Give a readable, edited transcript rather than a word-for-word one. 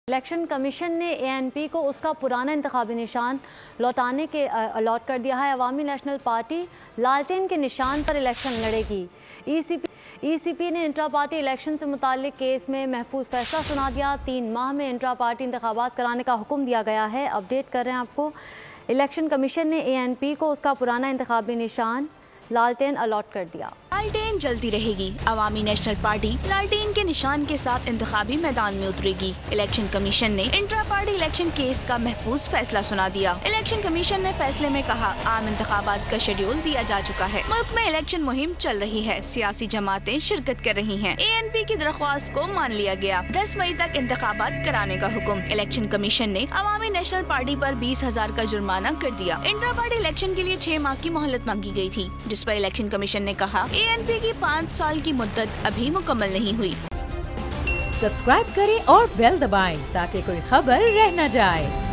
Election commission ने ANP को उसका पुराना इंतखाबी निशान लौटाने के अलॉट कर दिया है। अवामी नेशनल पार्टी लालटेन के निशान पर इलेक्शन लड़ेगी। ईसीपी ने इंट्रा पार्टी इलेक्शन से मुताल्लिक केस में महफूज फैसला सुना दिया। 3 माह में इंट्रा पार्टी इंतखाबात कराने का हुक्म दिया गया है। अपडेट कर रहे हैं आपको। इलेक्शन कमीशन ने एएनपी को उसका पुराना इंतखाबी निशान लालटेन अलॉट कर दिया। लालटेन जलती रहेगी। अवामी नेशनल पार्टी लालटेन के निशान के साथ इंतखाबी मैदान में उतरेगी। इलेक्शन कमीशन ने इंट्रा पार्टी इलेक्शन केस का महफूज फैसला सुना दिया। इलेक्शन कमीशन ने फैसले में कहा, आम इंतखाबात का शेड्यूल दिया जा चुका है। मुल्क में इलेक्शन मुहिम चल रही है। सियासी जमातें शिरकत कर रही हैं। एएनपी की दरख्वास्त को मान लिया गया। 10 मई तक इंतखाबात कराने का हुक्म। इलेक्शन कमीशन ने अवामी नेशनल पार्टी पर 20,000 का जुर्माना कर दिया। इंट्रा पार्टी इलेक्शन के लिए 6 माह की मोहलत मांगी गई थी, जिस पर इलेक्शन कमीशन ने कहा एएनपी की 5 साल की मुद्दत अभी मुकम्मल नहीं हुई। सब्सक्राइब करें और बेल दबाएं ताकि कोई खबर रह न जाए।